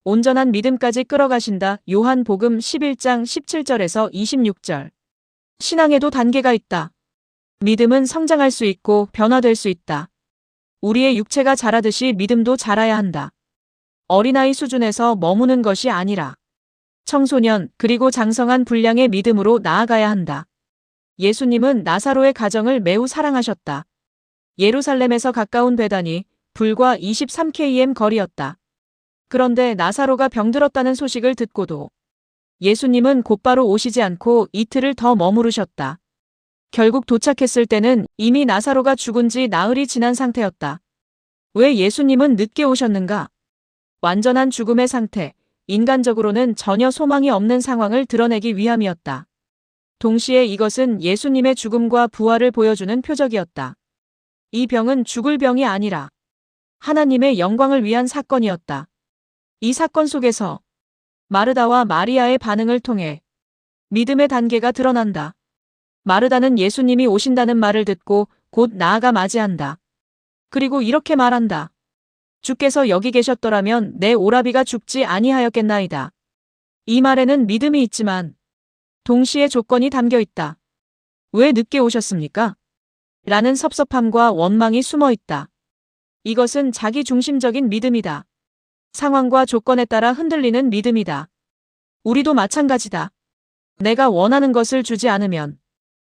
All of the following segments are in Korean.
온전한 믿음까지 끌어가신다. 요한복음 11장 17절에서 26절. 신앙에도 단계가 있다. 믿음은 성장할 수 있고 변화될 수 있다. 우리의 육체가 자라듯이 믿음도 자라야 한다. 어린아이 수준에서 머무는 것이 아니라 청소년 그리고 장성한 분량의 믿음으로 나아가야 한다. 예수님은 나사로의 가정을 매우 사랑하셨다. 예루살렘에서 가까운 베다니, 불과 23km 거리였다. 그런데 나사로가 병들었다는 소식을 듣고도 예수님은 곧바로 오시지 않고 이틀을 더 머무르셨다. 결국 도착했을 때는 이미 나사로가 죽은 지 나흘이 지난 상태였다. 왜 예수님은 늦게 오셨는가? 완전한 죽음의 상태, 인간적으로는 전혀 소망이 없는 상황을 드러내기 위함이었다. 동시에 이것은 예수님의 죽음과 부활을 보여주는 표적이었다. 이 병은 죽을 병이 아니라 하나님의 영광을 위한 사건이었다. 이 사건 속에서 마르다와 마리아의 반응을 통해 믿음의 단계가 드러난다. 마르다는 예수님이 오신다는 말을 듣고 곧 나아가 맞이한다. 그리고 이렇게 말한다. 주께서 여기 계셨더라면 내 오라비가 죽지 아니하였겠나이다. 이 말에는 믿음이 있지만 동시에 조건이 담겨 있다. 왜 늦게 오셨습니까? 라는 섭섭함과 원망이 숨어 있다. 이것은 자기 중심적인 믿음이다. 상황과 조건에 따라 흔들리는 믿음이다. 우리도 마찬가지다. 내가 원하는 것을 주지 않으면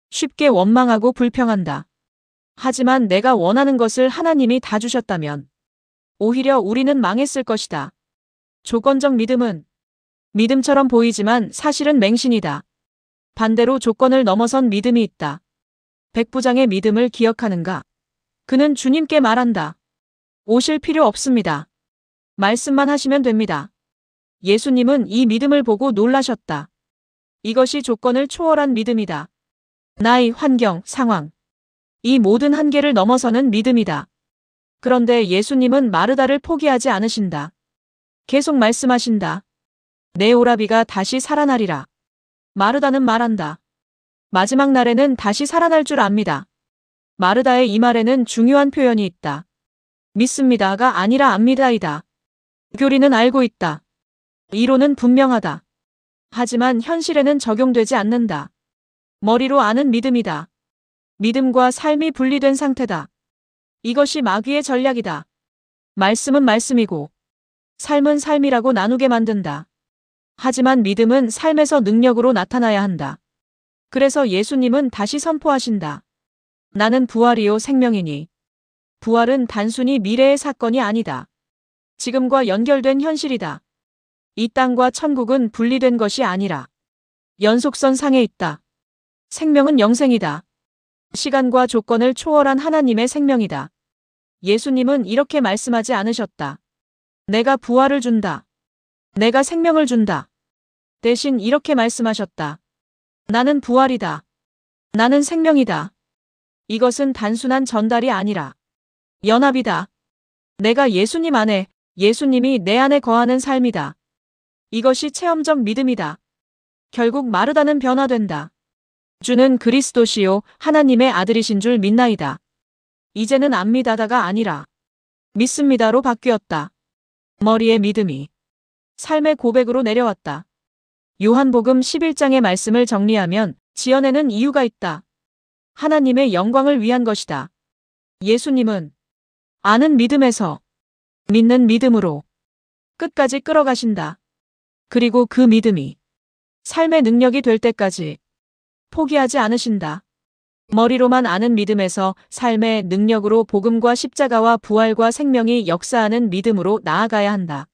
쉽게 원망하고 불평한다. 하지만 내가 원하는 것을 하나님이 다 주셨다면 오히려 우리는 망했을 것이다. 조건적 믿음은 믿음처럼 보이지만 사실은 맹신이다. 반대로 조건을 넘어선 믿음이 있다. 백부장의 믿음을 기억하는가? 그는 주님께 말한다. 오실 필요 없습니다. 말씀만 하시면 됩니다. 예수님은 이 믿음을 보고 놀라셨다. 이것이 조건을 초월한 믿음이다. 나이, 환경, 상황. 이 모든 한계를 넘어서는 믿음이다. 그런데 예수님은 마르다를 포기하지 않으신다. 계속 말씀하신다. 내 오라비가 다시 살아나리라. 마르다는 말한다. 마지막 날에는 다시 살아날 줄 압니다. 마르다의 이 말에는 중요한 표현이 있다. 믿습니다가 아니라 압니다이다. 교리는 알고 있다. 이론은 분명하다. 하지만 현실에는 적용되지 않는다. 머리로 아는 믿음이다. 믿음과 삶이 분리된 상태다. 이것이 마귀의 전략이다. 말씀은 말씀이고 삶은 삶이라고 나누게 만든다. 하지만 믿음은 삶에서 능력으로 나타나야 한다. 그래서 예수님은 다시 선포하신다. 나는 부활이요 생명이니. 부활은 단순히 미래의 사건이 아니다. 지금과 연결된 현실이다. 이 땅과 천국은 분리된 것이 아니라 연속선 상에 있다. 생명은 영생이다. 시간과 조건을 초월한 하나님의 생명이다. 예수님은 이렇게 말씀하지 않으셨다. 내가 부활을 준다. 내가 생명을 준다. 대신 이렇게 말씀하셨다. 나는 부활이다. 나는 생명이다. 이것은 단순한 전달이 아니라 연합이다. 내가 예수님 안에, 예수님이 내 안에 거하는 삶이다. 이것이 체험적 믿음이다. 결국 마르다는 변화된다. 주는 그리스도시요 하나님의 아들이신 줄 믿나이다. 이제는 압니다다가 아니라 믿습니다로 바뀌었다. 머리의 믿음이 삶의 고백으로 내려왔다. 요한복음 11장의 말씀을 정리하면 지연에는 이유가 있다. 하나님의 영광을 위한 것이다. 예수님은 아는 믿음에서 믿는 믿음으로 끝까지 끌어가신다. 그리고 그 믿음이 삶의 능력이 될 때까지 포기하지 않으신다. 머리로만 아는 믿음에서 삶의 능력으로 복음과 십자가와 부활과 생명이 역사하는 믿음으로 나아가야 한다.